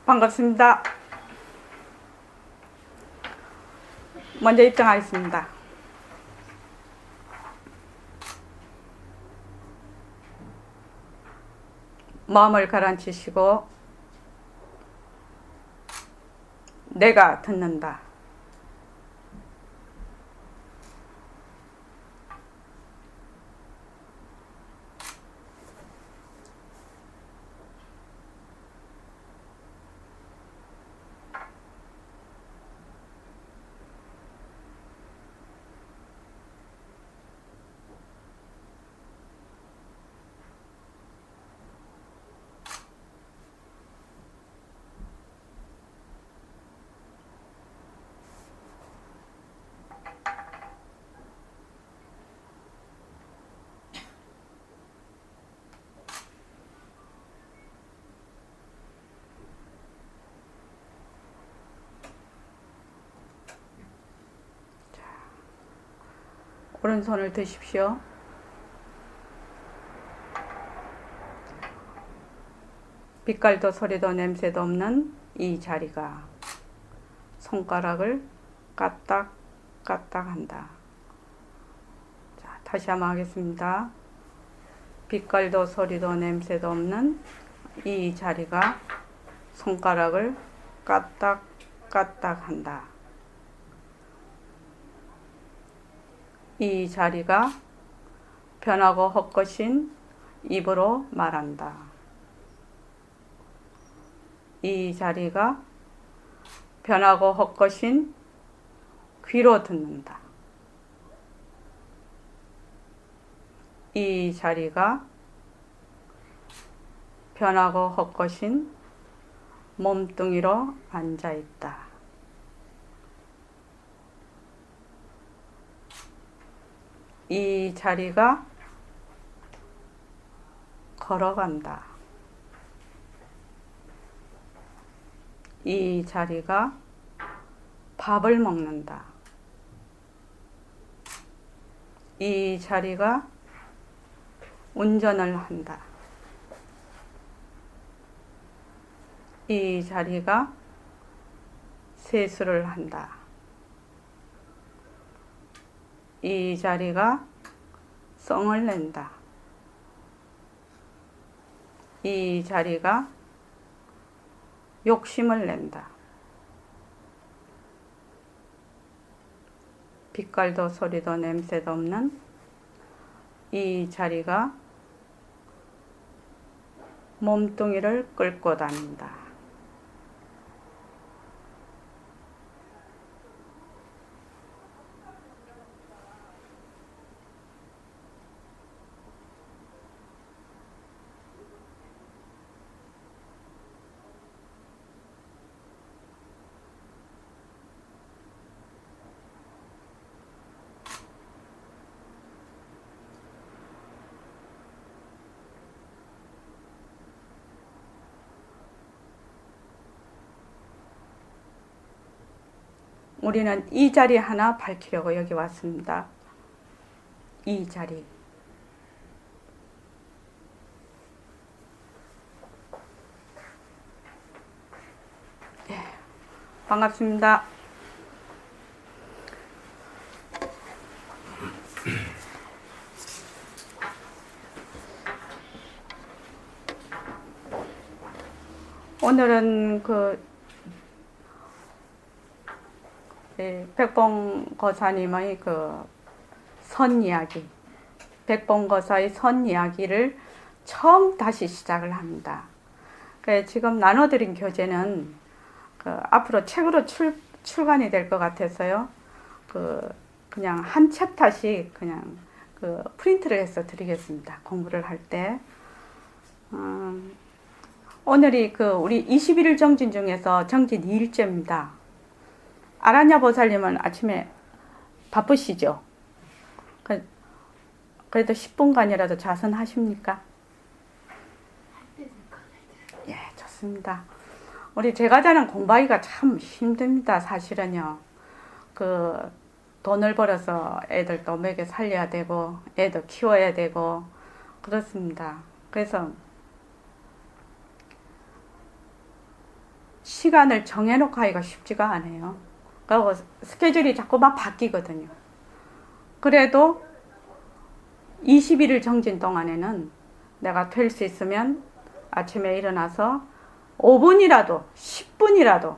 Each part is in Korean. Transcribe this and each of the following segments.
반갑습니다. 먼저 입장하겠습니다. 마음을 가라앉히시고 내가 듣는다. 오른손을 드십시오. 빛깔도 소리도 냄새도 없는 이 자리가 손가락을 까딱까딱 한다. 자, 다시 한번 하겠습니다. 빛깔도 소리도 냄새도 없는 이 자리가 손가락을 까딱까딱 한다. 이 자리가 변하고 헛것인 입으로 말한다. 이 자리가 변하고 헛것인 귀로 듣는다. 이 자리가 변하고 헛것인 몸뚱이로 앉아있다. 이 자리가 걸어간다. 이 자리가 밥을 먹는다. 이 자리가 운전을 한다. 이 자리가 세수를 한다. 이 자리가 썽을 낸다. 이 자리가 욕심을 낸다. 빛깔도 소리도 냄새도 없는 이 자리가 몸뚱이를 끌고 다닌다. 우리는 이 자리 하나 밝히려고 여기 왔습니다. 이 자리. 네, 반갑습니다. 오늘은 백봉거사님의 선 이야기, 백봉거사의 선 이야기를 처음 다시 시작을 합니다. 지금 나눠드린 교재는 앞으로 책으로 출간이 될 것 같아서요. 그냥 한 챕터씩 그냥 프린트를 해서 드리겠습니다. 공부를 할 때. 오늘이 우리 21일 정진 중에서 정진 2일째입니다. 아라냐 보살님은 아침에 바쁘시죠? 그래도 10분간이라도 자선하십니까? 예, 좋습니다. 우리 제가자는 공부하기가 참 힘듭니다. 사실은요. 돈을 벌어서 애들도 먹여 살려야 되고 애도 키워야 되고 그렇습니다. 그래서 시간을 정해놓고 하기가 쉽지가 않아요. 그리고 스케줄이 자꾸 막 바뀌거든요. 그래도 21일 정진 동안에는 내가 될 수 있으면 아침에 일어나서 5분이라도 10분이라도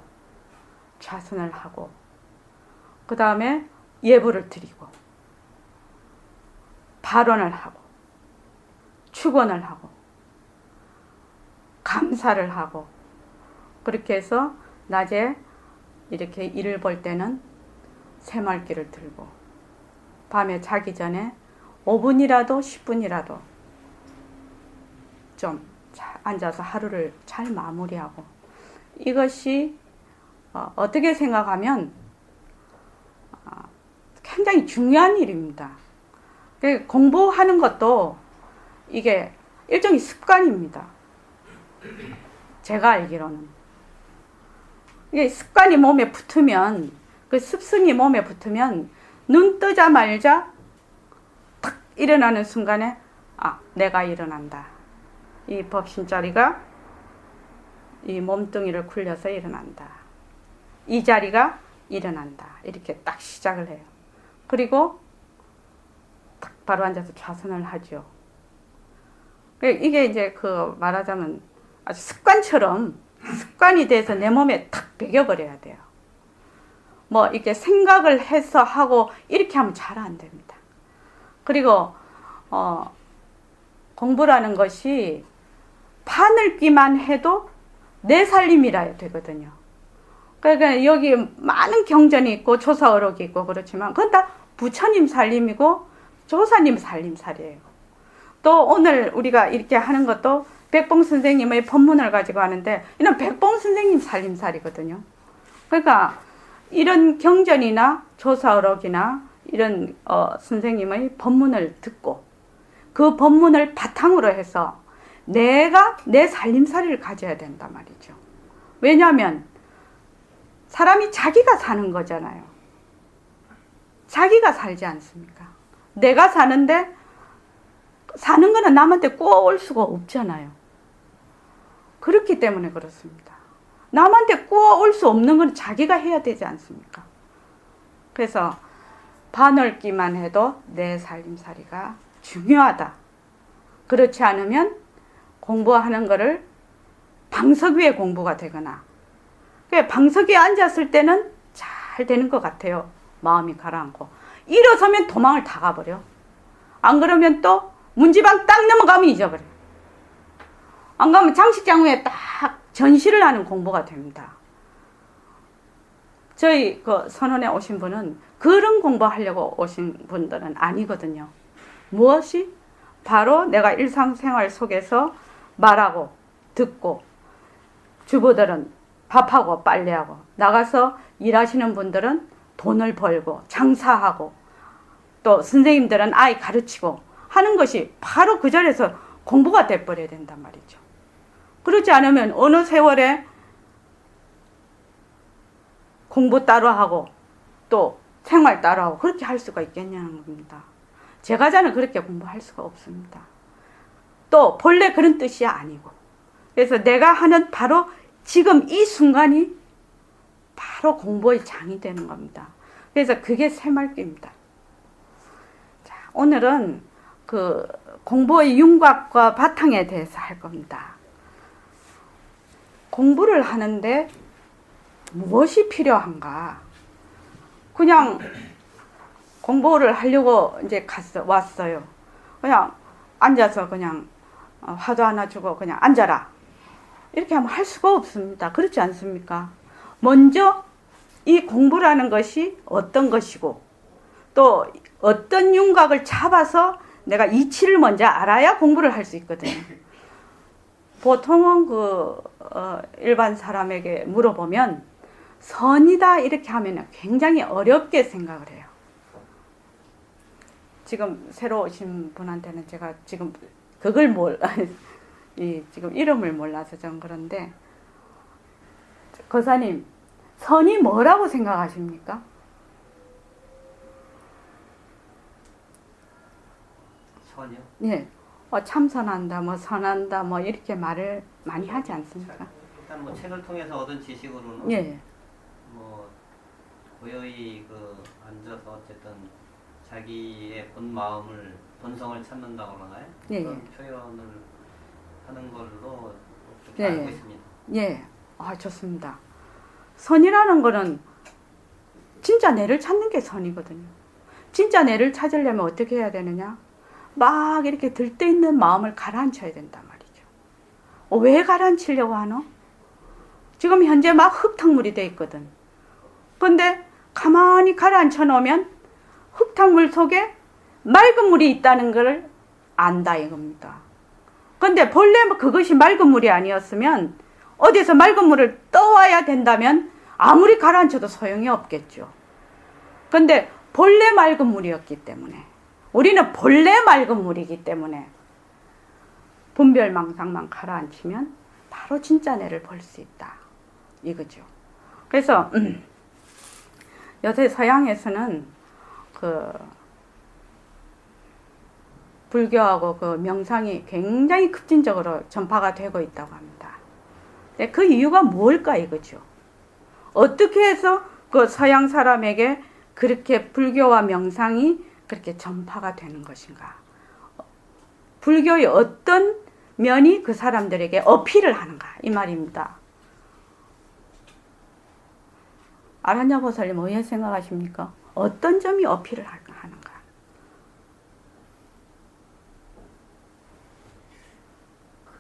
좌선을 하고 그 다음에 예불을 드리고 발언을 하고 축원을 하고 감사를 하고 그렇게 해서 낮에 이렇게 일을 볼 때는 새말기를 들고 밤에 자기 전에 5분이라도 10분이라도 좀 앉아서 하루를 잘 마무리하고 이것이 어떻게 생각하면 굉장히 중요한 일입니다. 공부하는 것도 이게 일종의 습관입니다. 제가 알기로는 이게 습관이 몸에 붙으면 그 습성이 몸에 붙으면 눈 뜨자마자 탁 일어나는 순간에 내가 일어난다. 이 법신자리가 이 몸뚱이를 굴려서 일어난다. 이 자리가 일어난다. 이렇게 딱 시작을 해요. 그리고 딱 바로 앉아서 좌선을 하죠. 이게 이제 그 말하자면 아주 습관이 돼서 내 몸에 탁 배겨버려야 돼요. 뭐 이렇게 생각을 해서 하고 이렇게 하면 잘 안 됩니다. 그리고 공부라는 것이 바늘귀만 해도 내 살림이라 되거든요. 그러니까 여기 많은 경전이 있고 조사어록이 있고 그렇지만 그건 다 부처님 살림이고 조사님 살림살이에요. 또 오늘 우리가 이렇게 하는 것도 백봉 선생님의 법문을 가지고 하는데 이런 백봉 선생님 살림살이거든요. 그러니까 이런 경전이나 조사어록이나 이런 선생님의 법문을 듣고 그 법문을 바탕으로 해서 내가 내 살림살이를 가져야 된단 말이죠. 왜냐하면 사람이 자기가 사는 거잖아요. 자기가 살지 않습니까? 내가 사는데 사는 거는 남한테 꾸어올 수가 없잖아요. 그렇기 때문에 그렇습니다. 남한테 꾸어올 수 없는 건 자기가 해야 되지 않습니까? 그래서 바늘기만 해도 내 살림살이가 중요하다. 그렇지 않으면 공부하는 거를 방석 위에 공부가 되거나 방석 위에 앉았을 때는 잘 되는 것 같아요. 마음이 가라앉고 일어서면 도망을 다 가버려. 안 그러면 또 문지방 딱 넘어가면 잊어버려요. 안 가면 장식장 위에 딱 전시를 하는 공부가 됩니다. 저희 그 선원에 오신 분은 그런 공부하려고 오신 분들은 아니거든요. 무엇이? 바로 내가 일상생활 속에서 말하고 듣고 주부들은 밥하고 빨래하고 나가서 일하시는 분들은 돈을 벌고 장사하고 또 선생님들은 아이 가르치고 하는 것이 바로 그 자리에서 공부가 돼버려야 된단 말이죠. 그렇지 않으면 어느 세월에 공부 따로 하고 또 생활 따로 하고 그렇게 할 수가 있겠냐는 겁니다. 제가자는 그렇게 공부할 수가 없습니다. 또 본래 그런 뜻이 아니고 그래서 내가 하는 바로 지금 이 순간이 바로 공부의 장이 되는 겁니다. 그래서 그게 새말기입니다. 자, 오늘은 그 공부의 윤곽과 바탕에 대해서 할 겁니다. 공부를 하는데 무엇이 필요한가? 그냥 공부를 하려고 이제 왔어요. 그냥 앉아서 그냥 화두 하나 주고 그냥 앉아라. 이렇게 하면 할 수가 없습니다. 그렇지 않습니까? 먼저 이 공부라는 것이 어떤 것이고 또 어떤 윤곽을 잡아서 내가 이치를 먼저 알아야 공부를 할 수 있거든요. 보통은 일반 사람에게 물어보면 선이다 이렇게 하면 굉장히 어렵게 생각을 해요. 지금 새로 오신 분한테는 제가 지금 그걸 지금 이름을 몰라서 좀 그런데 거사님 선이 뭐라고 생각하십니까? 선이요? 예. 참선한다, 뭐 선한다, 뭐 이렇게 말을 많이 하지 않습니까? 일단 참 뭐 책을 통해서 얻은 지식으로는 예. 뭐 고요히 그 앉아서 어쨌든 자기의 본 마음을 본성을 찾는다고 그러나요? 예. 그런 표현을 하는 걸로 그렇게 예. 알고 있습니다. 예. 아, 좋습니다. 선이라는 거는 진짜 내를 찾는 게 선이거든요. 진짜 내를 찾으려면 어떻게 해야 되느냐? 막 이렇게 들떠있는 마음을 가라앉혀야 된단 말이죠. 왜 가라앉히려고 하노? 지금 현재 막 흙탕물이 돼 있거든. 근데 가만히 가라앉혀 놓으면 흙탕물 속에 맑은 물이 있다는 걸 안다 이겁니다. 근데 본래 그것이 맑은 물이 아니었으면 어디서 맑은 물을 떠와야 된다면 아무리 가라앉혀도 소용이 없겠죠. 근데 본래 맑은 물이었기 때문에, 우리는 본래 맑은 물이기 때문에 분별망상만 가라앉히면 바로 진짜 내를 볼 수 있다 이거죠. 그래서 요새 서양에서는 그 불교하고 그 명상이 굉장히 급진적으로 전파가 되고 있다고 합니다. 그 이유가 뭘까 이거죠. 어떻게 해서 그 서양 사람에게 그렇게 불교와 명상이 그렇게 전파가 되는 것인가? 불교의 어떤 면이 그 사람들에게 어필을 하는가 이 말입니다. 아라냐 보살님 어떻게 생각하십니까? 어떤 점이 어필을 하는가? 그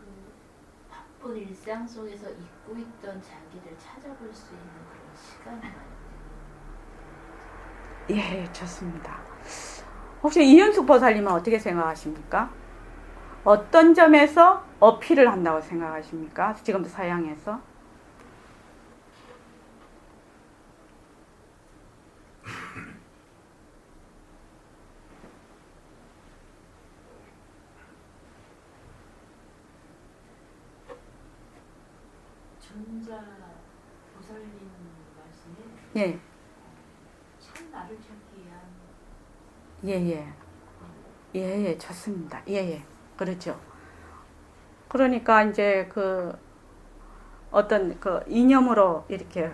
바쁜 일상 속에서 잊고 있던 자기를 찾아볼 수 있는 그런 시간이 많이 예, 좋습니다. 혹시 이현숙 보살님은 어떻게 생각하십니까? 어떤 점에서 어필을 한다고 생각하십니까? 지금 서양에서? 전자 보살님 말씀에 예, 참 나를 찾기 위한 예, 예, 예, 좋습니다. 예, 예, 그렇죠. 그러니까 이제 그 어떤 그 이념으로 이렇게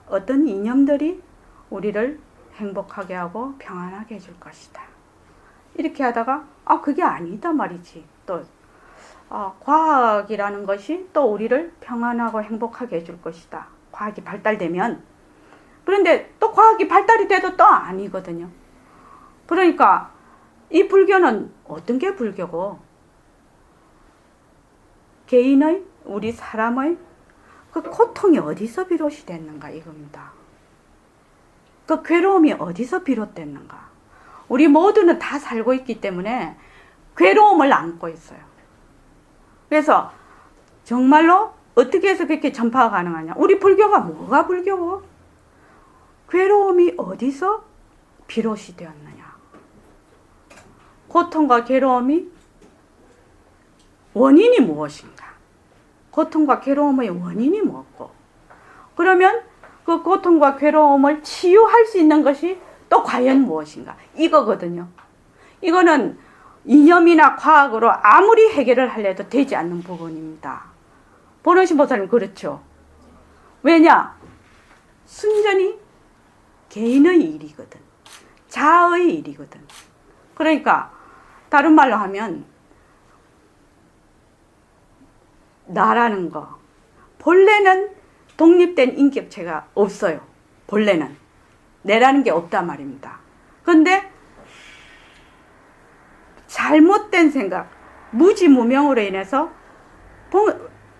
어떤 이념들이 우리를 행복하게 하고 평안하게 해줄 것이다. 이렇게 하다가 그게 아니다 말이지. 또 과학이라는 것이 또 우리를 평안하고 행복하게 해줄 것이다. 과학이 발달되면. 그런데 또 과학이 발달이 돼도 또 아니거든요. 그러니까 이 불교는 어떤 게 불교고 개인의 우리 사람의 그 고통이 어디서 비롯이 됐는가 이겁니다. 그 괴로움이 어디서 비롯됐는가. 우리 모두는 다 살고 있기 때문에 괴로움을 안고 있어요. 그래서 정말로 어떻게 해서 그렇게 전파가 가능하냐. 우리 불교가 뭐가 불교고 괴로움이 어디서 비롯이 되었느냐. 고통과 괴로움이 원인이 무엇인가. 고통과 괴로움의 원인이 무엇고. 그러면 그 고통과 괴로움을 치유할 수 있는 것이 또 과연 무엇인가. 이거거든요. 이거는 이념이나 과학으로 아무리 해결을 하려도 되지 않는 부분입니다. 보노신 보살님 그렇죠. 왜냐? 순전히 개인의 일이거든. 자아의 일이거든. 그러니까 다른 말로 하면 나라는 거 본래는 독립된 인격체가 없어요. 본래는 내라는 게 없단 말입니다. 그런데 잘못된 생각, 무지무명으로 인해서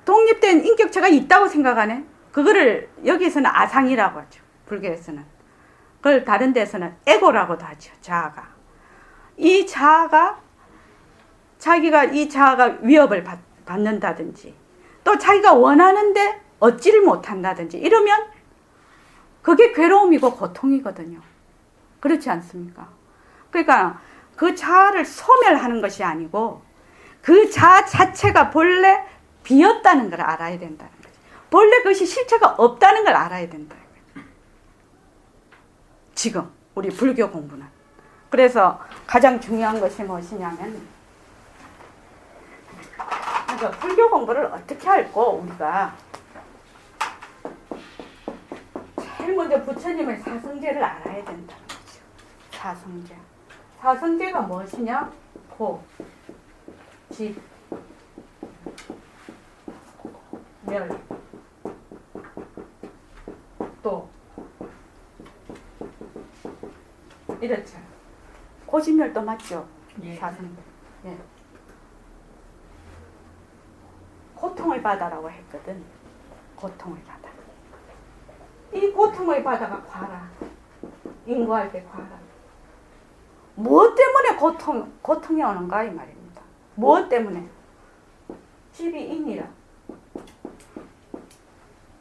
독립된 인격체가 있다고 생각하네. 그거를 여기서는 아상이라고 하죠. 불교에서는. 그걸 다른 데서는 에고라고도 하죠. 자아가. 이 자아가 자기가 이 자아가 위협을 받는다든지 또 자기가 원하는데 얻지를 못한다든지 이러면 그게 괴로움이고 고통이거든요. 그렇지 않습니까? 그러니까 그 자아를 소멸하는 것이 아니고 그 자아 자체가 본래 비었다는 걸 알아야 된다는 거죠. 본래 그것이 실체가 없다는 걸 알아야 된다는 거죠. 지금 우리 불교 공부는. 그래서 가장 중요한 것이 무엇이냐면 그러니까 불교 공부를 어떻게 할고 우리가 제일 먼저 부처님의 사성제를 알아야 된다는 거죠. 사성제. 사성제가 무엇이냐? 고, 집, 멸, 도. 이렇죠. 고집멸도 맞죠? 예. 사성제. 예. 고통의 바다라고 했거든. 고통의 바다. 이 고통의 바다가 과라. 인고할 때 과라. 무엇 때문에 고통이 오는가 이 말입니다. 무엇 때문에? 집이 인이라.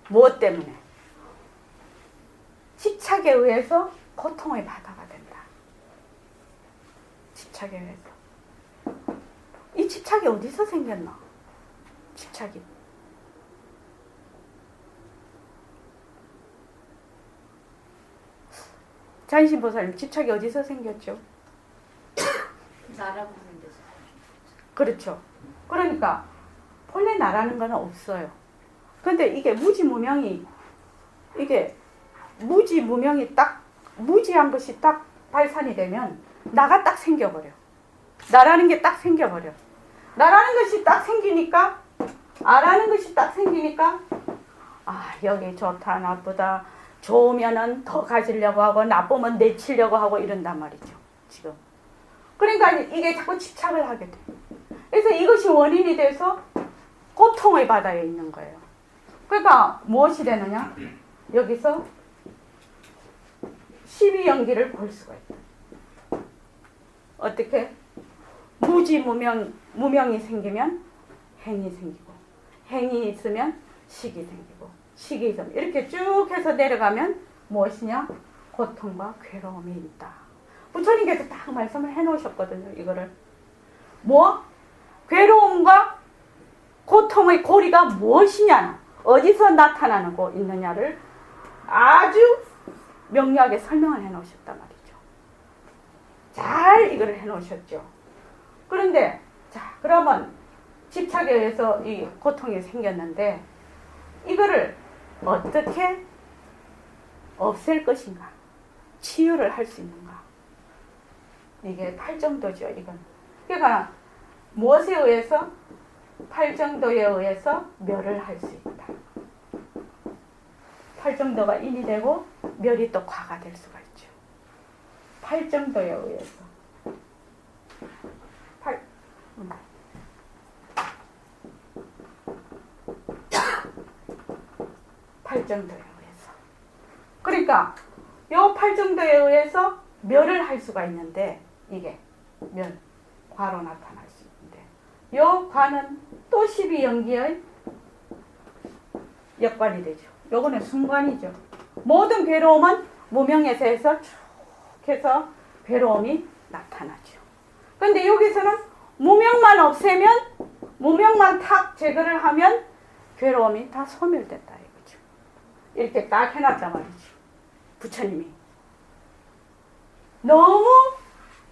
무엇 때문에? 집착에 의해서 고통의 바다가 된다. 집착에 의해서. 이 집착이 어디서 생겼나? 집착이. 자인신보살님, 집착이 어디서 생겼죠? 나라 부는 데서. 그렇죠. 그러니까 본래 나라는 건 없어요. 근데 이게 무지무명이, 이게 무지무명이 딱, 무지한 것이 딱 발산이 되면 나가 딱 생겨버려. 나라는 게 딱 생겨버려. 나라는 것이 딱 생기니까, 아라는 것이 딱 생기니까, 아, 여기 좋다, 나쁘다. 좋으면은 더 가지려고 하고, 나쁘면 내치려고 하고 이런단 말이죠. 지금. 그러니까 이게 자꾸 집착을 하게 돼. 그래서 이것이 원인이 돼서 고통의 바다에 있는 거예요. 그러니까 무엇이 되느냐? 여기서 12연기를 볼 수가 있다. 어떻게? 무명이 생기면 행이 생기고, 행이 있으면 식이 생기고, 식이 있으면 이렇게 쭉 해서 내려가면 무엇이냐? 고통과 괴로움이 있다. 부처님께서 딱 말씀을 해놓으셨거든요. 이거를 괴로움과 고통의 고리가 무엇이냐, 어디서 나타나고 있느냐를 아주 명료하게 설명을 해놓으셨단 말이죠. 잘 이거를 해놓으셨죠. 그런데 자, 그러면 집착에 의해서 이 고통이 생겼는데 이거를 어떻게 없앨 것인가, 치유를 할 수 있는가. 이게 팔정도죠. 이건. 그러니까 무엇에 의해서? 팔정도에 의해서 멸을 할 수 있다. 팔정도가 인이 되고 멸이 또 과가 될 수가 있죠. 팔정도에 의해서. 팔정도에 의해서. 그러니까 요 팔정도에 의해서 멸을 할 수가 있는데, 이게 멸, 과로 나타날 수 있는데, 요 과는 또 12연기의 역관이 되죠. 요거는 순관이죠. 모든 괴로움은 무명에서 해서 쭉 해서 괴로움이 나타나죠. 근데 여기서는 무명만 없애면, 무명만 탁 제거를 하면 괴로움이 다 소멸된다 이거죠. 이렇게 딱 해놨단 말이죠. 부처님이. 너무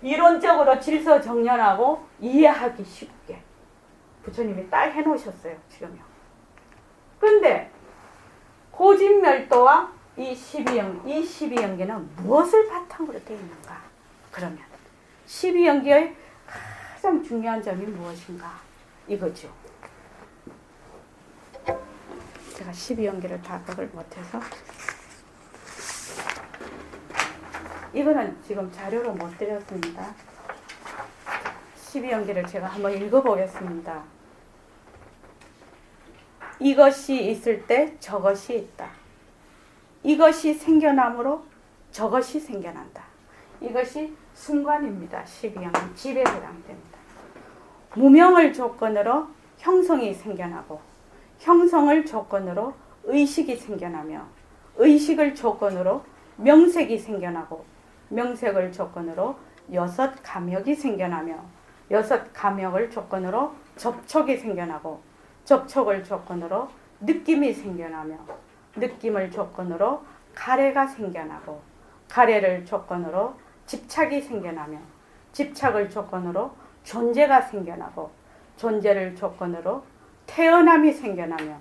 이론적으로 질서정연하고 이해하기 쉽게 부처님이 딱 해놓으셨어요. 지금요. 근데 고집멸도와 이 12연기는 무엇을 바탕으로 되어 있는가? 그러면 12연기의 가장 중요한 점이 무엇인가? 이거죠. 제가 12연기를 다 그걸 못해서 이거는 지금 자료로 못 드렸습니다. 12연기를 제가 한번 읽어보겠습니다. 이것이 있을 때 저것이 있다. 이것이 생겨나므로 저것이 생겨난다. 이것이 순관입니다. 12연기 집에 해당됩니다. 무명을 조건으로 형성이 생겨나고, 형성을 조건으로 의식이 생겨나며, 의식을 조건으로 명색이 생겨나고, 명색을 조건으로 여섯 감역이 생겨나며, 여섯 감역을 조건으로 접촉이 생겨나고, 접촉을 조건으로 느낌이 생겨나며, 느낌을 조건으로 가래가 생겨나고, 가래를 조건으로 집착이 생겨나며, 집착을 조건으로 존재가 생겨나고, 존재를 조건으로 태어남이 생겨나며,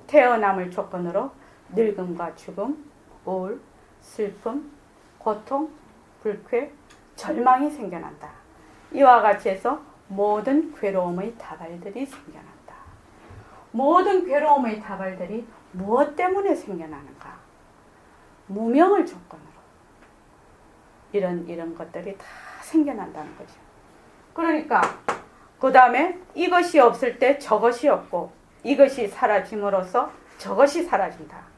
태어남을 조건으로 늙음과 죽음, 우울, 슬픔, 고통, 불쾌, 절망이 생겨난다. 이와 같이 해서 모든 괴로움의 다발들이 생겨난다. 모든 괴로움의 다발들이 무엇 때문에 생겨나는가? 무명을 조건으로 이런 것들이 다 생겨난다는 거죠. 그러니까 그 다음에 이것이 없을 때 저것이 없고 이것이 사라짐으로써 저것이 사라진다.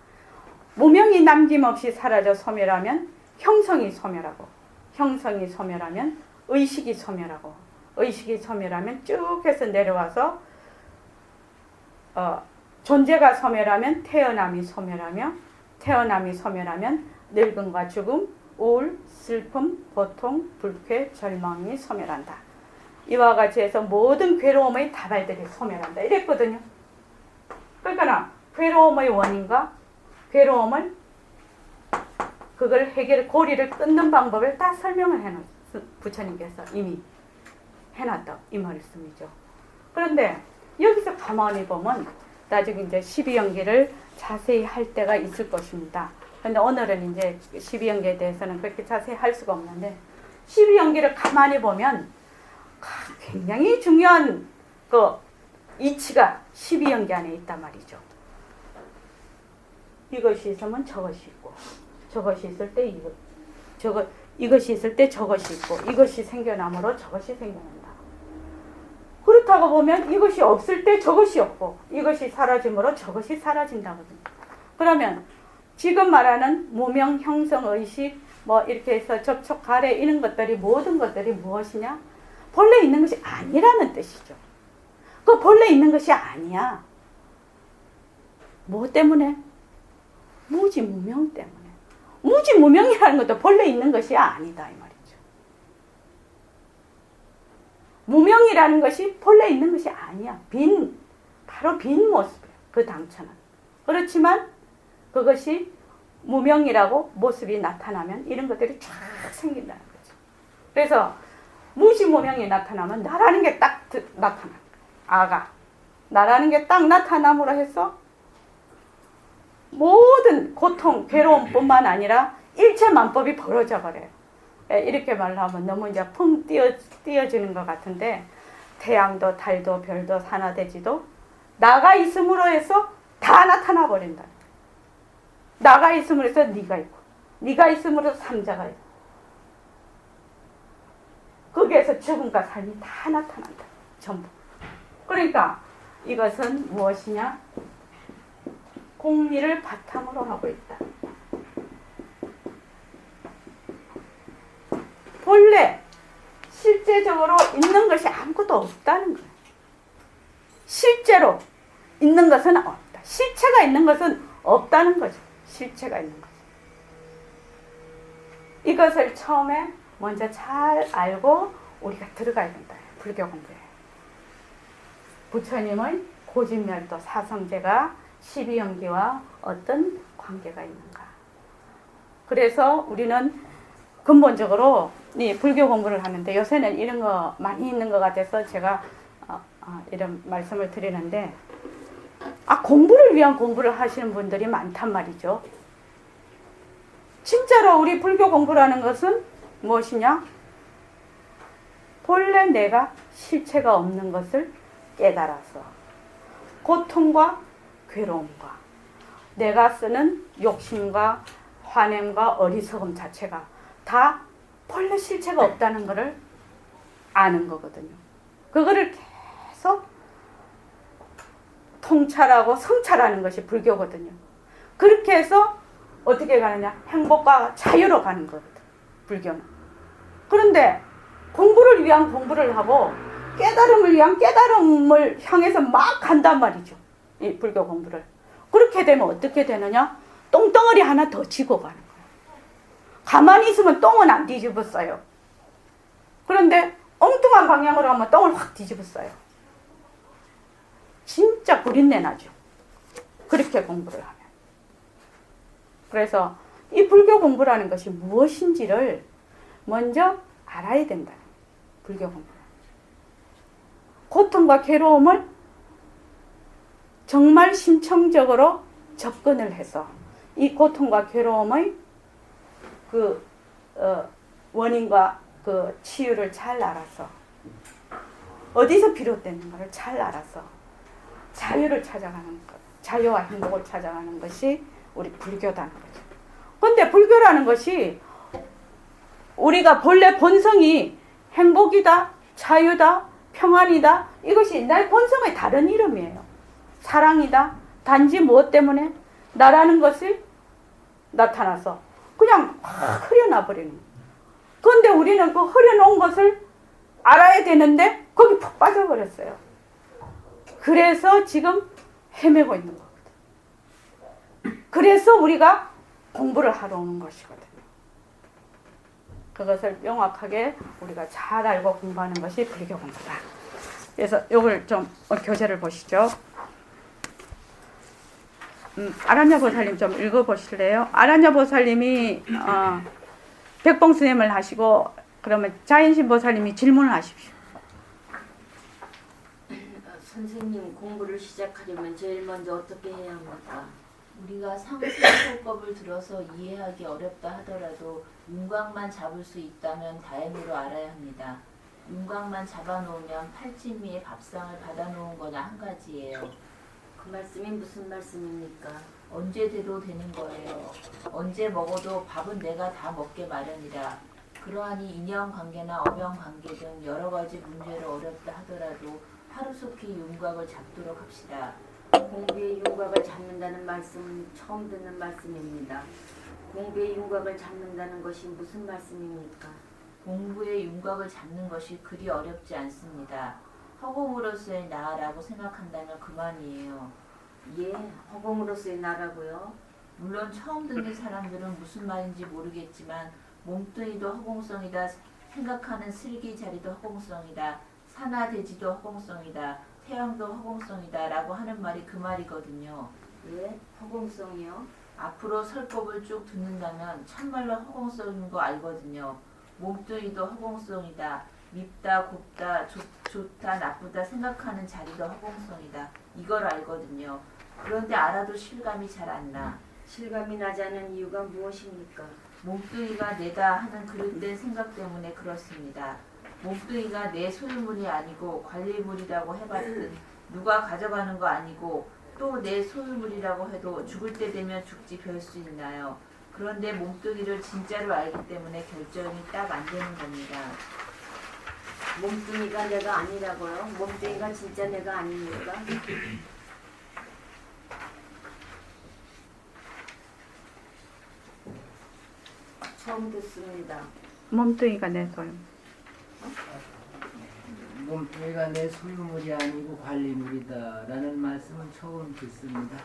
무명이 남김없이 사라져 소멸하면 형성이 소멸하고 형성이 소멸하면 의식이 소멸하고 의식이 소멸하면 쭉 해서 내려와서 존재가 소멸하면 태어남이 소멸하며 태어남이 소멸하면 늙음과 죽음, 우울, 슬픔, 고통, 불쾌, 절망이 소멸한다. 이와 같이 해서 모든 괴로움의 다발들이 소멸한다. 이랬거든요. 그러니까 괴로움의 원인과 괴로움을 그걸 고리를 끊는 방법을 다 설명을 해놓은 부처님께서 이미 해놨다 이 말씀이죠. 그런데 여기서 가만히 보면 나중에 이제 12연계를 자세히 할 때가 있을 것입니다. 근데 오늘은 이제 12연계에 대해서는 그렇게 자세히 할 수가 없는데 12연계를 가만히 보면 굉장히 중요한 그 이치가 12연계 안에 있단 말이죠. 이것이 있으면 저것이 있고 저것이 있을 때 이것이 있을 때 저것이 있고 이것이 생겨남으로 저것이 생겨난다. 그렇다고 보면 이것이 없을 때 저것이 없고 이것이 사라짐으로 저것이 사라진다거든요. 그러면 지금 말하는 무명, 형성, 의식 뭐 이렇게 해서 접촉, 가래 이런 것들이 모든 것들이 무엇이냐? 본래 있는 것이 아니라는 뜻이죠. 그 본래 있는 것이 아니야. 뭐 때문에? 무지무명 때문에. 무지무명이라는 것도 본래 있는 것이 아니다 이 말이죠. 무명이라는 것이 본래 있는 것이 아니야. 바로 빈 모습이야. 그 당처는. 그렇지만 그것이 무명이라고 모습이 나타나면 이런 것들이 쫙 생긴다는 거죠. 그래서 무지무명이 나타나면 나라는 게 딱 나타나. 아가. 나라는 게 딱 나타남으로 해서 모든 고통, 괴로움뿐만 아니라 일체만법이 벌어져 버려요. 이렇게 말하면 너무 이제 펑 띄어지는 것 같은데 태양도 달도 별도 산하대지도 나가 있음으로 해서 다 나타나 버린다. 나가 있음으로 해서 네가 있고 네가 있음으로 해서 삼자가 있고 거기에서 죽음과 삶이 다 나타난다. 전부. 그러니까 이것은 무엇이냐? 공리를 바탕으로 하고 있다. 본래 실제적으로 있는 것이 아무것도 없다는 거예요. 실제로 있는 것은 없다. 실체가 있는 것은 없다는 거죠. 실체가 있는 것. 이것을 처음에 먼저 잘 알고 우리가 들어가야 된다. 불교 공부에. 부처님의 고진멸도 사성제가 12연계와 어떤 관계가 있는가. 그래서 우리는 근본적으로 이 불교 공부를 하는데 요새는 이런 거 많이 있는 것 같아서 제가 이런 말씀을 드리는데 공부를 위한 공부를 하시는 분들이 많단 말이죠. 진짜로 우리 불교 공부라는 것은 무엇이냐? 본래 내가 실체가 없는 것을 깨달아서 고통과 괴로움과 내가 쓰는 욕심과 환행과 어리석음 자체가 다 본래 실체가 없다는 것을 아는 거거든요. 그거를 계속 통찰하고 성찰하는 것이 불교거든요. 그렇게 해서 어떻게 가느냐? 행복과 자유로 가는 거거든, 불교는. 그런데 공부를 위한 공부를 하고 깨달음을 위한 깨달음을 향해서 막 간단 말이죠. 이 불교 공부를. 그렇게 되면 어떻게 되느냐? 똥덩어리 하나 더 지고 가는 거예요. 가만히 있으면 똥은 안 뒤집었어요. 그런데 엉뚱한 방향으로 하면 똥을 확 뒤집었어요. 진짜 구린내 나죠. 그렇게 공부를 하면. 그래서 이 불교 공부라는 것이 무엇인지를 먼저 알아야 된다는 거예요. 불교 공부. 고통과 괴로움을 정말 심층적으로 접근을 해서 이 고통과 괴로움의 그 원인과 그 치유를 잘 알아서 어디서 비롯되는가를 잘 알아서 자유를 찾아가는 것, 자유와 행복을 찾아가는 것이 우리 불교다는 거죠. 근데 불교라는 것이 우리가 본래 본성이 행복이다, 자유다, 평안이다, 이것이 나의 본성의 다른 이름이에요. 사랑이다. 단지 무엇 때문에? 나라는 것이 나타나서 그냥 흐려놔 버리는 거예요. 그런데 우리는 그 흐려놓은 것을 알아야 되는데 거기 푹 빠져버렸어요. 그래서 지금 헤매고 있는 거거든요. 그래서 우리가 공부를 하러 오는 것이거든요. 그것을 명확하게 우리가 잘 알고 공부하는 것이 불교 공부다. 그래서 이걸 좀 교재를 보시죠. 아라냐 보살님 좀 읽어보실래요? 아라냐 보살님이 백봉 스님을 하시고 그러면 자연신 보살님이 질문을 하십시오. 선생님, 공부를 시작하려면 제일 먼저 어떻게 해야 합니까? 우리가 상승설법을 들어서 이해하기 어렵다 하더라도 윤곽만 잡을 수 있다면 다행으로 알아야 합니다. 윤곽만 잡아놓으면 팔찌미에 밥상을 받아놓은 거나 한 가지예요. 그 말씀이 무슨 말씀입니까? 언제 돼도 되는 거예요. 언제 먹어도 밥은 내가 다 먹게 마련이라. 그러하니 인연관계나 엄연관계 등 여러 가지 문제로 어렵다 하더라도 하루속히 윤곽을 잡도록 합시다. 공부의 윤곽을 잡는다는 말씀은 처음 듣는 말씀입니다. 공부의 윤곽을 잡는다는 것이 무슨 말씀입니까? 공부의 윤곽을 잡는 것이 그리 어렵지 않습니다. 허공으로서의 나라고 생각한다면 그만이에요. 예, 허공으로서의 나라고요? 물론 처음 듣는 사람들은 무슨 말인지 모르겠지만 몸뚱이도 허공성이다, 생각하는 슬기 자리도 허공성이다, 산하 대지도 허공성이다, 태양도 허공성이다 라고 하는 말이 그 말이거든요. 예? 허공성이요? 앞으로 설법을 쭉 듣는다면 참말로 허공성인 거 알거든요. 몸뚱이도 허공성이다. 밉다, 곱다, 좋다, 나쁘다 생각하는 자리도 허공성이다. 이걸 알거든요. 그런데 알아도 실감이 잘 안 나. 실감이 나지 않는 이유가 무엇입니까? 몸뚱이가 내다 하는 그릇된 생각 때문에 그렇습니다. 몸뚱이가 내 소유물이 아니고 관리물이라고 해봤든 누가 가져가는 거 아니고 또 내 소유물이라고 해도 죽을 때 되면 죽지 별 수 있나요? 그런데 몸뚱이를 진짜로 알기 때문에 결정이 딱 안 되는 겁니다. 몸뚱이가 내가 아니라고요? 몸뚱이가 진짜 내가 아닙니까? 처음 듣습니다. 몸뚱이가 내 소유. 몸뚱이가 내 소유물이 아니고 관리물이다라는 말씀은 처음 듣습니다.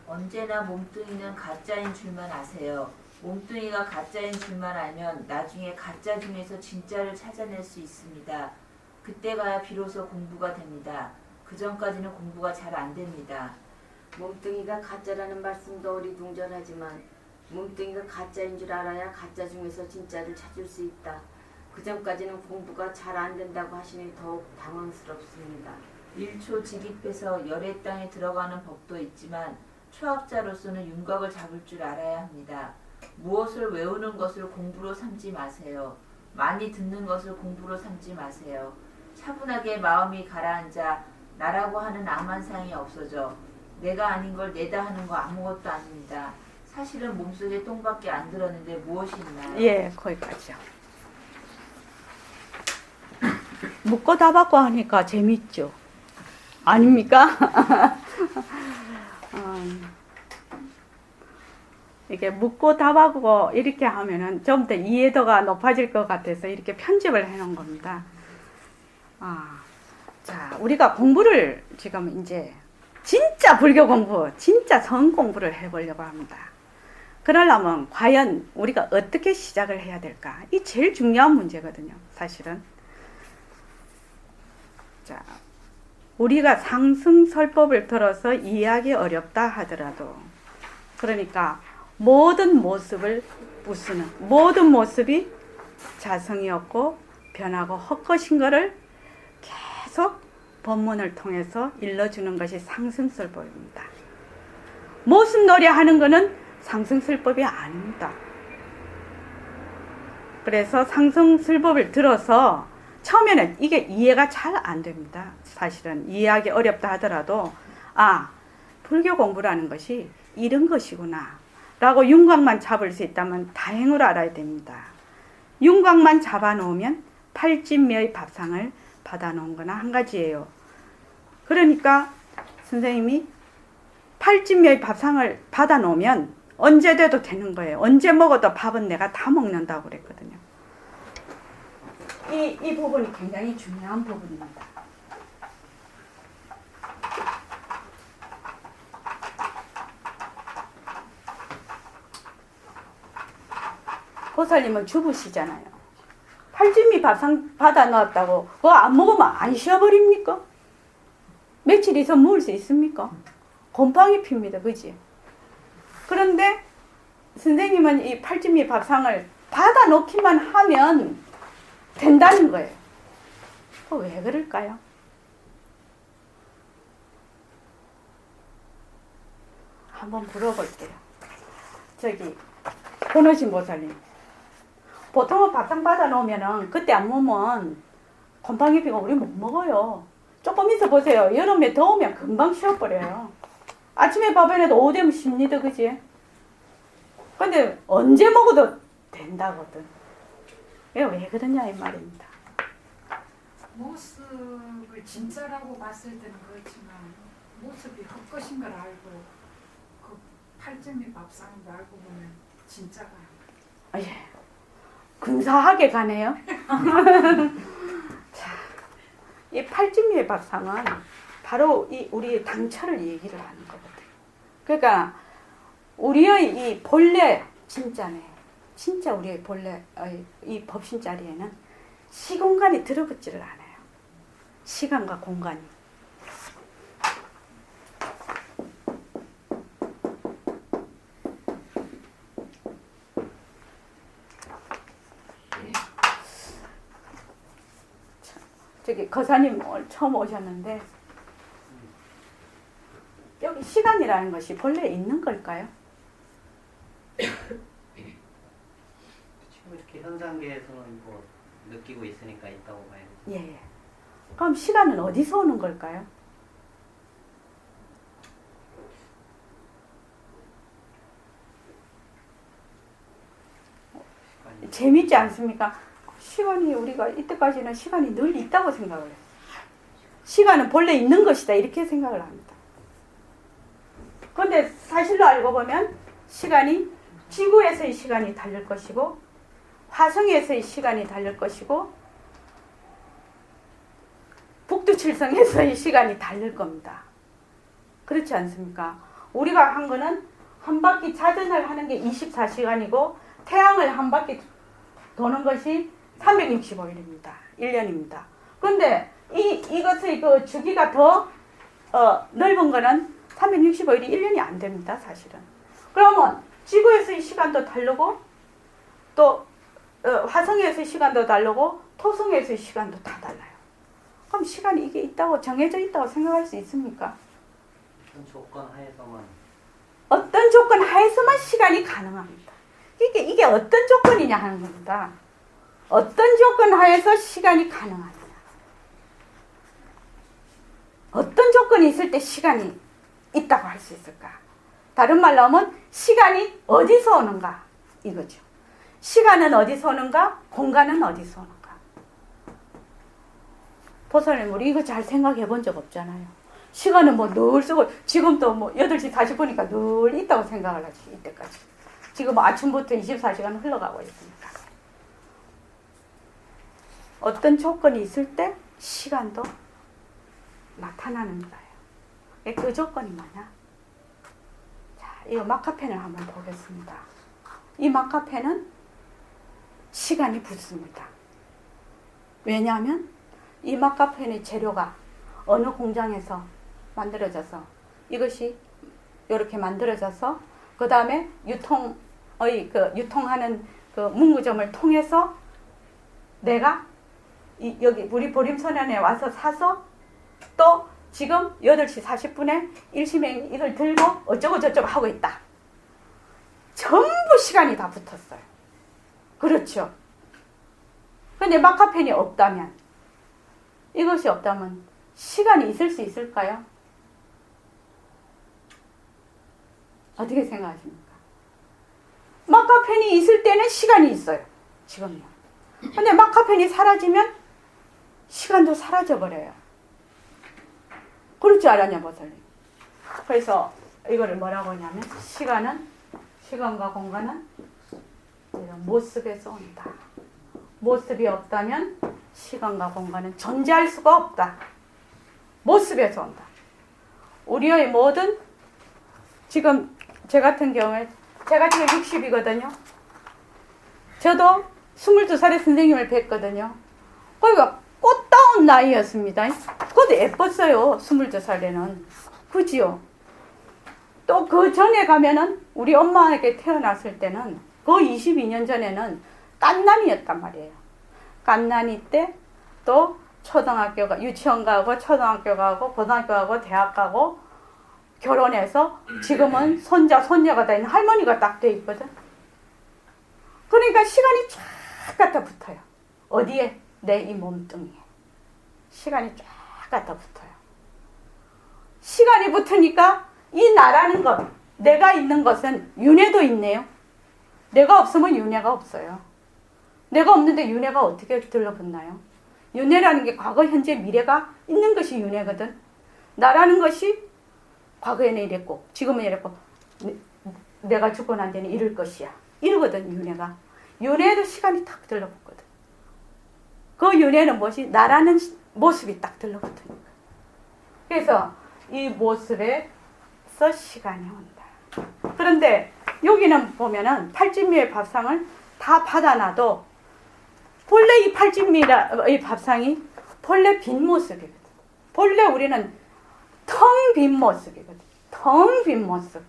언제나 몸뚱이는 가짜인 줄만 아세요. 몸뚱이가 가짜인 줄만 알면 나중에 가짜 중에서 진짜를 찾아낼 수 있습니다. 그때 가야 비로소 공부가 됩니다. 그 전까지는 공부가 잘 안 됩니다. 몸뚱이가 가짜라는 말씀도 어리둥절하지만 몸뚱이가 가짜인 줄 알아야 가짜 중에서 진짜를 찾을 수 있다. 그 전까지는 공부가 잘 안 된다고 하시니 더욱 당황스럽습니다. 1초 직입해서 열의 땅에 들어가는 법도 있지만 초학자로서는 윤곽을 잡을 줄 알아야 합니다. 무엇을 외우는 것을 공부로 삼지 마세요. 많이 듣는 것을 공부로 삼지 마세요. 차분하게 마음이 가라앉아 나라고 하는 암만상이 없어져 내가 아닌 걸 내다 하는 거 아무것도 아닙니다. 사실은 몸속에 똥밖에 안 들었는데 무엇이 있나요? 예, 거기까지요. 묻고 답하고 하니까 재밌죠. 아닙니까? 이게 묻고 답하고 이렇게 하면은 좀 더 이해도가 높아질 것 같아서 이렇게 편집을 해 놓은 겁니다. 자, 우리가 공부를 지금 이제 진짜 불교 공부, 진짜 성 공부를 해보려고 합니다. 그러려면 과연 우리가 어떻게 시작을 해야 될까? 이 제일 중요한 문제거든요, 사실은. 자, 우리가 상승설법을 들어서 이해하기 어렵다 하더라도, 그러니까 모든 모습을 부수는, 모든 모습이 자성이 없고 변하고 헛것인 것을 계속 법문을 통해서 일러주는 것이 상승설법입니다. 모습놀이 하는 것은 상승설법이 아닙니다. 그래서 상승술법을 들어서 처음에는 이게 이해가 잘 안 됩니다. 사실은 이해하기 어렵다 하더라도 아, 불교 공부라는 것이 이런 것이구나 라고 윤곽만 잡을 수 있다면 다행으로 알아야 됩니다. 윤곽만 잡아놓으면 팔진묘의 밥상을 받아놓은 거나 한 가지예요. 그러니까 선생님이 팔진묘의 밥상을 받아놓으면 언제 돼도 되는 거예요. 언제 먹어도 밥은 내가 다 먹는다고 그랬거든요. 이 부분이 굉장히 중요한 부분입니다. 보살님은 주부시잖아요. 팔진미 밥상 받아 넣었다고 그거 안 먹으면 안 쉬어버립니까? 며칠 있어 먹을 수 있습니까? 곰팡이 핍니다. 그지? 그런데 선생님은 이 팔진미 밥상을 받아 놓기만 하면 된다는 거예요. 왜 그럴까요? 한번 물어볼게요. 저기 권오신 보살님, 보통은 밥상 받아 놓으면은 그때 안 먹으면 곰팡이 피고 우리 못 먹어요. 조금 있어 보세요. 여름에 더우면 금방 쉬어버려요. 아침에 밥 안 해도 오후 되면 쉽니다. 그지? 근데 언제 먹어도 된다거든. 왜 그러냐 이 말입니다. 모습을 진짜라고 봤을 때는 그렇지만 모습이 헛것인 걸 알고 그 팔점이 밥상인 걸 알고 보면 진짜가 예. 근사하게 가네요. 자, 이 팔진미의 밥상은 바로 이 우리의 당처를 얘기를 하는 거거든요. 그러니까 우리의 이 본래 진짜네. 진짜 우리의 본래 이 법신 자리에는 시공간이 들어붙지를 않아요. 시간과 공간이. 저기 거사님 오늘 처음 오셨는데 여기 시간이라는 것이 본래 있는 걸까요? 지금 이렇게 현상계에서는 뭐 느끼고 있으니까 있다고 봐야죠. 예. 그럼 시간은 어디서 오는 걸까요? 시간이 재밌지 않습니까? 시간이 우리가 이때까지는 시간이 늘 있다고 생각을 해요. 시간은 본래 있는 것이다 이렇게 생각을 합니다. 그런데 사실로 알고 보면 시간이 지구에서의 시간이 다를 것이고 화성에서의 시간이 다를 것이고 북두칠성에서의 시간이 다를 겁니다. 그렇지 않습니까? 우리가 한 거는 한 바퀴 자전을 하는 게 24시간이고 태양을 한 바퀴 도는 것이 365일입니다. 1년입니다. 그런데 이것의 그 주기가 더 넓은 거는 365일이 1년이 안 됩니다. 사실은. 그러면 지구에서의 시간도 다르고 또 화성에서의 시간도 다르고 토성에서의 시간도 다 달라요. 그럼 시간이 이게 있다고 정해져 있다고 생각할 수 있습니까? 어떤 조건 하에서만 어떤 조건 하에서만 시간이 가능합니다. 이게 어떤 조건이냐 하는 겁니다. 어떤 조건 하에서 시간이 가능하냐. 어떤 조건이 있을 때 시간이 있다고 할 수 있을까? 다른 말로 하면 시간이 어디서 오는가 이거죠. 시간은 어디서 오는가? 공간은 어디서 오는가? 보살님 우리 이거 잘 생각해 본 적 없잖아요. 시간은 뭐 늘 쓰고 지금도 뭐 8시 40분이니까 늘 있다고 생각을 하지 이때까지. 지금 아침부터 24시간 흘러가고 있으니까. 어떤 조건이 있을 때 시간도 나타나는 거예요. 그 조건이 뭐냐? 자, 이 마카펜을 한번 보겠습니다. 이 마카펜은 시간이 붙습니다. 왜냐하면 이 마카펜의 재료가 어느 공장에서 만들어져서 이것이 이렇게 만들어져서 그 다음에 유통하는 그 문구점을 통해서 내가 여기 우리 보림소년에 와서 사서 또 지금 8시 40분에 일시맹 이걸 들고 어쩌고 저쩌고 하고 있다. 전부 시간이 다 붙었어요. 그렇죠. 근데 마카펜이 없다면, 이것이 없다면 시간이 있을 수 있을까요? 어떻게 생각하십니까? 마카펜이 있을 때는 시간이 있어요. 지금요. 근데 마카펜이 사라지면 시간도 사라져버려요. 그럴 줄 알았냐, 보살님. 그래서 이거를 뭐라고 하냐면, 시간과 공간은 이런 모습에서 온다. 모습이 없다면 시간과 공간은 존재할 수가 없다. 모습에서 온다. 우리의 모든, 지금 제 같은 경우에, 제가 지금 60이거든요. 저도 22살에 선생님을 뵀거든요. 거기가 꽃다운 나이였습니다. 그것도 예뻤어요, 22살에는. 그지요? 또 그 전에 가면은, 우리 엄마에게 태어났을 때는, 그 22년 전에는 깐난이였단 말이에요. 깐난이 때 또 초등학교가, 유치원 가고, 초등학교 가고, 고등학교 가고, 대학 가고, 결혼해서 지금은 손자, 손녀가 다 있는 할머니가 딱 돼 있거든. 그러니까 시간이 쫙 갖다 붙어요. 어디에? 내 이 몸뚱이에. 시간이 쫙 갖다 붙어요. 시간이 붙으니까 이 나라는 것, 내가 있는 것은 윤회도 있네요. 내가 없으면 윤회가 없어요. 내가 없는데 윤회가 어떻게 들러붙나요? 윤회라는 게 과거, 현재, 미래가 있는 것이 윤회거든. 나라는 것이 과거에는 이랬고 지금은 이랬고 내가 죽고 난 뒤에는 이럴 것이야. 이러거든, 윤회가. 윤회에도 시간이 딱 들러붙거든. 그 윤회는 뭐지? 나라는 모습이 딱 들러붙으니까. 그래서 이 모습에서 시간이 온다. 그런데 여기는 보면은 팔진미의 밥상을 다 받아놔도 본래 이 팔진미의 밥상이 본래 빈 모습이거든. 본래 우리는 텅 빈 모습이거든. 텅 빈 모습.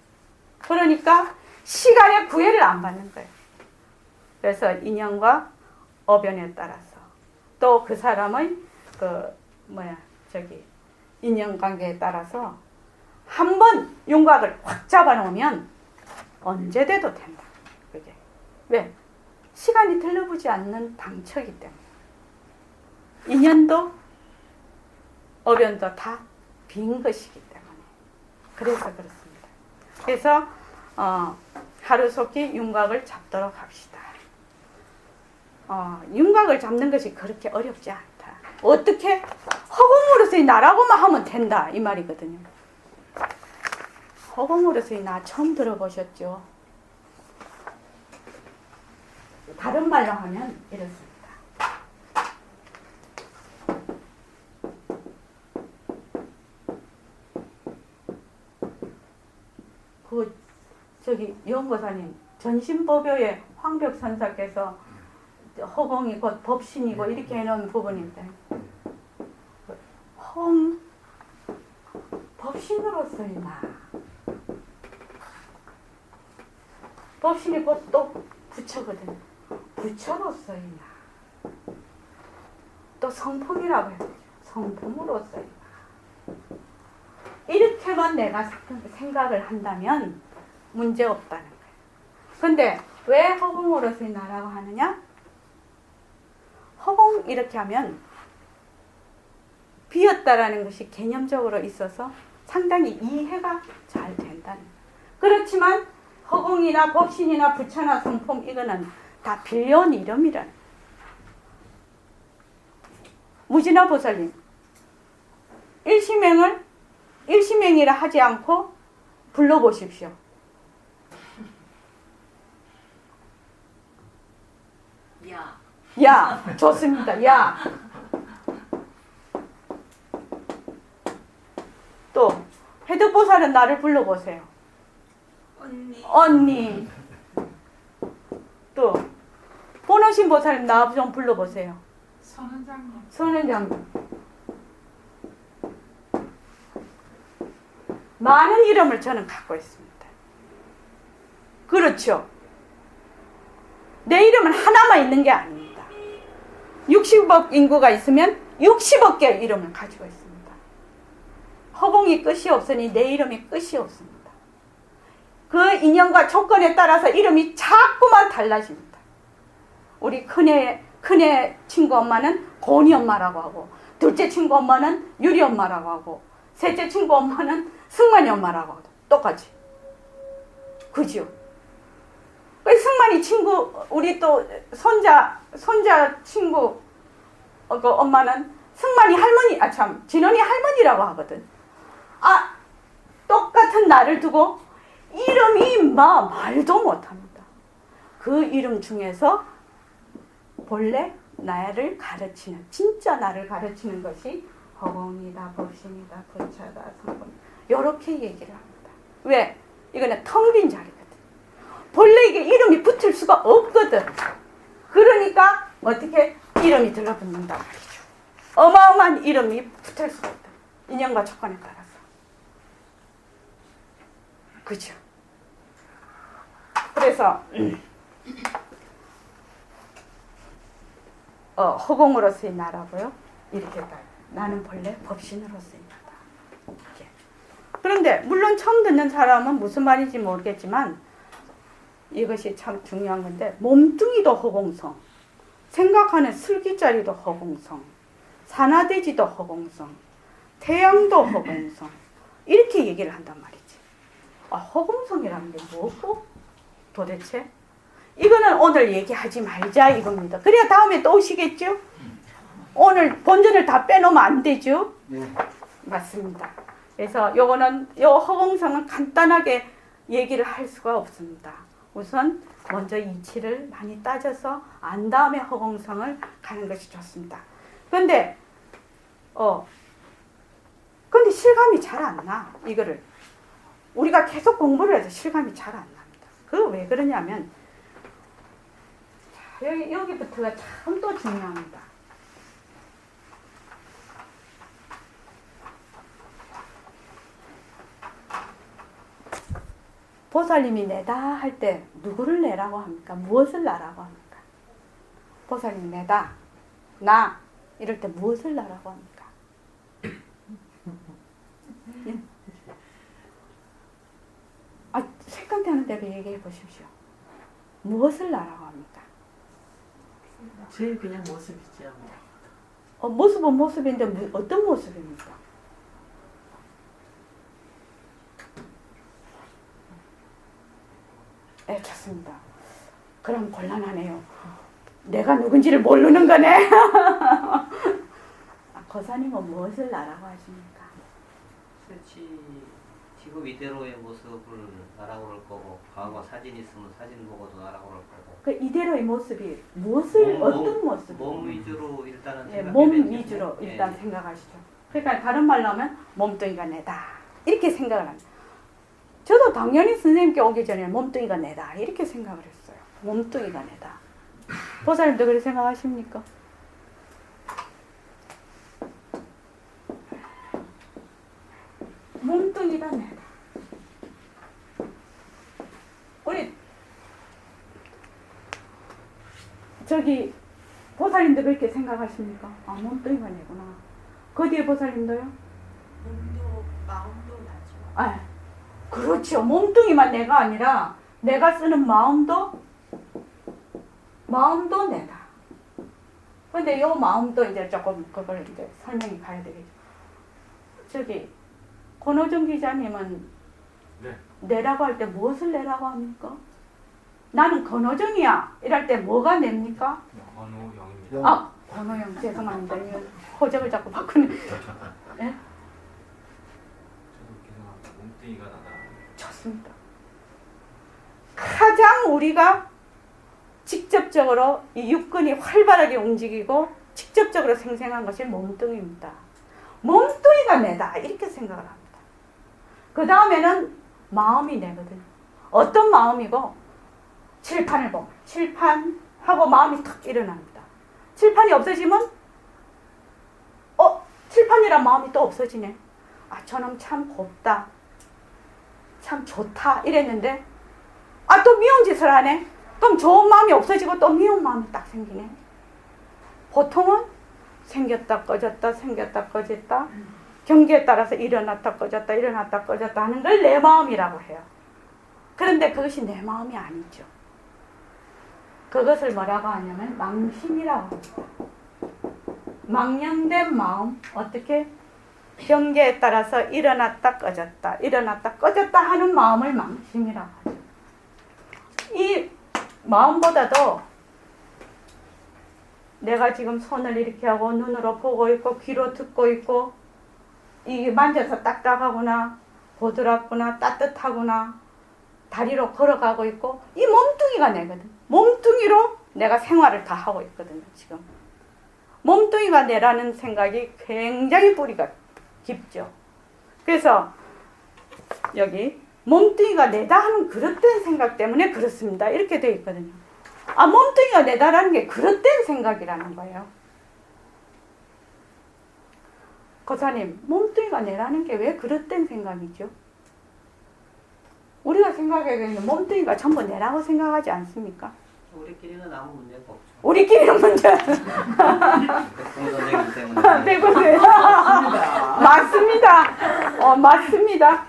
그러니까 시간의 구애를 안 받는 거예요. 그래서 인연과 어변에 따라서 또 그 사람의 인연관계에 따라서 한번 윤곽을 확 잡아놓으면 언제 돼도 된다. 그게 왜? 시간이 들러보지 않는 방처이기 때문에. 인연도 어변도 다 빈 것이기 때문에. 그래서 그렇습니다. 그래서 하루속히 윤곽을 잡도록 합시다. 윤곽을 잡는 것이 그렇게 어렵지 않다. 어떻게? 허공으로서의 나라고만 하면 된다, 이 말이거든요. 허공으로서의 나 처음 들어보셨죠? 다른 말로 하면 이렇습니다. 연고사님, 전신법요의 황벽선사께서 허공이 곧 법신이고 이렇게 해놓은 부분인데, 법신으로서의 나. 법신이 곧 또 부처거든. 부처로서의 나. 또 성품이라고 해요. 성품으로서의 나. 이렇게만 내가 생각을 한다면 문제 없다는 거예요. 근데 왜 허공으로서의 나라고 하느냐? 허공 이렇게 하면 비었다라는 것이 개념적으로 있어서 상당히 이해가 잘 된다는 거예요. 그렇지만 허공이나 법신이나 부처나 성품 이거는 다 빌려온 이름이라는 거예요. 무진화 보살님, 일시명이라 하지 않고 불러보십시오. 야, 좋습니다. 야. 또 해득보살은 나를 불러보세요. 언니. 또 보노신 보살님 나 좀 불러보세요. 선원장님. 많은 이름을 저는 갖고 있습니다. 그렇죠. 내 이름은 하나만 있는 게 아닙니다. 60억 인구가 있으면 60억 개의 이름을 가지고 있습니다. 허공이 끝이 없으니 내 이름이 끝이 없습니다. 그 인연과 조건에 따라서 이름이 자꾸만 달라집니다. 우리 큰애 큰애 친구 엄마는 고은이 엄마라고 하고, 둘째 친구 엄마는 유리 엄마라고 하고, 셋째 친구 엄마는 승만이 엄마라고 하고, 똑같이. 그죠? 승만이 친구, 우리 또 손자 친구, 그 엄마는 승만이 할머니, 진원이 할머니라고 하거든. 똑같은 나를 두고 이름이 말도 못합니다. 그 이름 중에서 본래 나를 가르치는, 진짜 나를 가르치는 것이 허공이다, 법신이다, 부처다, 성분, 이렇게 얘기를 합니다. 왜? 이거는 텅 빈 자리거든. 본래 이게 이름이 붙을 수가 없거든. 그러니까 어떻게 이름이 들러붙는단 말이죠. 어마어마한 이름이 붙을 수가 없다. 인연과 조건에 따라서. 그죠? 그래서 허공으로서의 나라고요. 이렇게 나는 본래 법신으로서의 나다. 이렇게. 그런데 물론 처음 듣는 사람은 무슨 말인지 모르겠지만 이것이 참 중요한 건데, 몸뚱이도 허공성, 생각하는 슬기자리도 허공성, 산화대지도 허공성, 태양도 허공성, 이렇게 얘기를 한단 말이지. 허공성이라는 게 뭐고? 도대체? 이거는 오늘 얘기하지 말자 이겁니다. 그래야 다음에 또 오시겠죠? 오늘 본전을 다 빼놓으면 안 되죠? 네. 맞습니다. 그래서 요 허공성은 간단하게 얘기를 할 수가 없습니다. 우선 먼저 이치를 많이 따져서 안 다음에 허공성을 가는 것이 좋습니다. 근데 실감이 잘 안 나. 이거를 우리가 계속 공부를 해도 실감이 잘 안 납니다. 그 왜 그러냐면 여기부터가 참 또 중요합니다. 보살님이 내다 할 때 누구를 내라고 합니까? 무엇을 나라고 합니까? 보살님이 내다, 나 이럴 때 무엇을 나라고 합니까? 생각나는 대로 얘기해 보십시오. 무엇을 나라고 합니까? 제일 그냥 모습이죠. 모습은 모습인데 어떤 모습입니까? 네, 좋습니다. 그럼 곤란하네요. 내가 누군지를 모르는 거네. 거사님은 무엇을 나라고 하십니까? 그렇지. 지금 이대로의 모습을 나라고 그럴 거고, 과거 사진 있으면 사진 보고도 나라고 그럴 거고. 그 이대로의 모습이 무엇을 어떤 모습? 몸 위주로 일단은 예, 몸 생각해야 되죠. 위주로 일단 예. 생각하시죠. 그러니까 다른 말로 하면 몸뚱이가 내다 이렇게 생각을 합니다. 저도 당연히 선생님께 오기 전에 몸뚱이가 내다 이렇게 생각을 했어요. 몸뚱이가 내다. 보살님도 그렇게 생각하십니까? 몸뚱이가 내다. 우리 저기 보살님도 그렇게 생각하십니까? 몸뚱이가 내구나. 그 뒤에 보살님도요? 몸도 마음도 나죠. 그렇죠. 몸뚱이만 내가 아니라 내가 쓰는 마음도 내다. 근데 요 마음도 이제 조금 그걸 이제 설명이 가야 되겠죠. 저기 권호정 기자님은 내라고 할 때 무엇을 내라고 합니까? 나는 권호정이야 이럴 때 뭐가 냅니까? 권호영입니다. 권호영 죄송합니다. 이거 호적을 자꾸 바꾸는. 예? 저도 그렇게 생각합니다. 몸뚱이가 나다. 좋습니다. 가장 우리가 직접적으로 이 육근이 활발하게 움직이고 직접적으로 생생한 것이 몸뚱이입니다. 몸뚱이가 내다 이렇게 생각을 합니다. 그 다음에는 마음이 내거든요. 어떤 마음이고 칠판을 보면 칠판하고 마음이 탁 일어납니다. 칠판이 없어지면 칠판이란 마음이 또 없어지네. 저놈 참 곱다. 참 좋다 이랬는데 또 미운 짓을 하네. 그럼 좋은 마음이 없어지고 또 미운 마음이 딱 생기네. 보통은 생겼다 꺼졌다 생겼다 꺼졌다 경기에 따라서 일어났다 꺼졌다 일어났다 꺼졌다 하는 걸 내 마음이라고 해요. 그런데 그것이 내 마음이 아니죠. 그것을 뭐라고 하냐면 망심이라고 합니다. 망령된 마음, 어떻게? 경계에 따라서 일어났다 꺼졌다 일어났다 꺼졌다 하는 마음을 망심이라고 하죠. 이 마음보다도 내가 지금 손을 이렇게 하고 눈으로 보고 있고 귀로 듣고 있고 이게 만져서 딱딱하구나 보드랍구나 따뜻하구나 다리로 걸어가고 있고 이 몸뚱이가 내거든. 몸뚱이로 내가 생활을 다 하고 있거든요. 지금 몸뚱이가 내라는 생각이 굉장히 뿌리가 깊죠. 그래서 여기 몸뚱이가 내다 하는 그릇된 생각 때문에 그렇습니다. 이렇게 되어 있거든요. 아, 몸뚱이가 내다라는 게 그릇된 생각이라는 거예요. 거사님, 몸뚱이가 내라는 게 왜 그릇된 생각이죠? 우리가 생각하기에는 몸뚱이가 전부 내라고 생각하지 않습니까? 우리끼리는 아무 문제가 없죠. 우리끼리는 문제. 백승 선생님 때문에. 배고파요. 맞습니다. 맞습니다.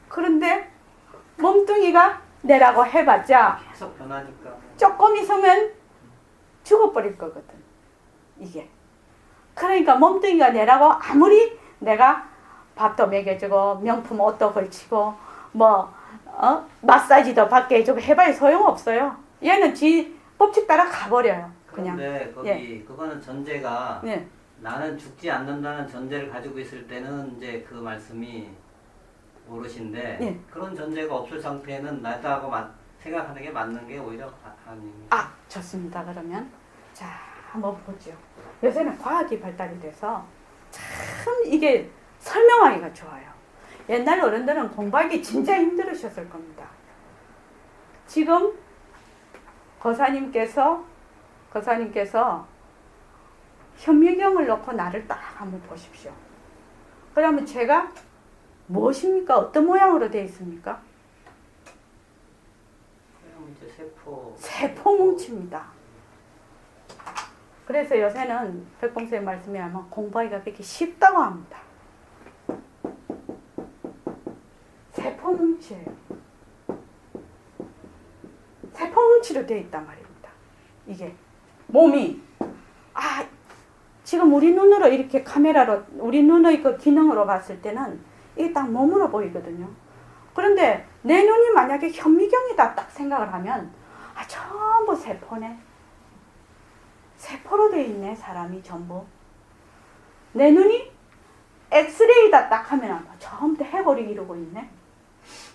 그런데 몸뚱이가 내라고 해봤자 계속 변하니까. 조금 있으면 죽어버릴 거거든. 이게. 그러니까 몸뚱이가 내라고 아무리 내가 밥도 먹여주고 명품 옷도 걸치고 마사지도 받게 해주고 해봐야 소용없어요. 얘는 지 법칙 따라 가버려요. 그냥. 그런데 거기 그거는 전제가 예. 나는 죽지 않는다는 전제를 가지고 있을 때는 이제 그 말씀이 오롯인데 예. 그런 전제가 없을 상태에는 나다고 생각하는 게 맞는 게 오히려 아닙니다. 아, 좋습니다. 그러면 자, 한번 보죠. 요새는 과학이 발달이 돼서 참 이게 설명하기가 좋아요. 옛날 어른들은 공부하기 진짜 힘들으셨을 겁니다. 지금 거사님께서 현미경을 놓고 나를 딱 한번 보십시오. 그러면 제가 무엇입니까? 어떤 모양으로 되어 있습니까? 그냥 이제 세포 뭉칩니다. 그래서 요새는 백봉선생님 말씀에 하면 공부하기가 그렇게 쉽다고 합니다. 세포 뭉치예요. 세포 뭉치로 되어 있단 말입니다. 이게 몸이 지금 우리 눈으로 이렇게 카메라로 우리 눈의 그 기능으로 봤을 때는 이게 딱 몸으로 보이거든요. 그런데 내 눈이 만약에 현미경이다 딱 생각을 하면 전부 세포네. 세포로 되어 있네, 사람이 전부. 내 눈이 엑스레이다 딱 하면 전부 해골이 이루고 있네.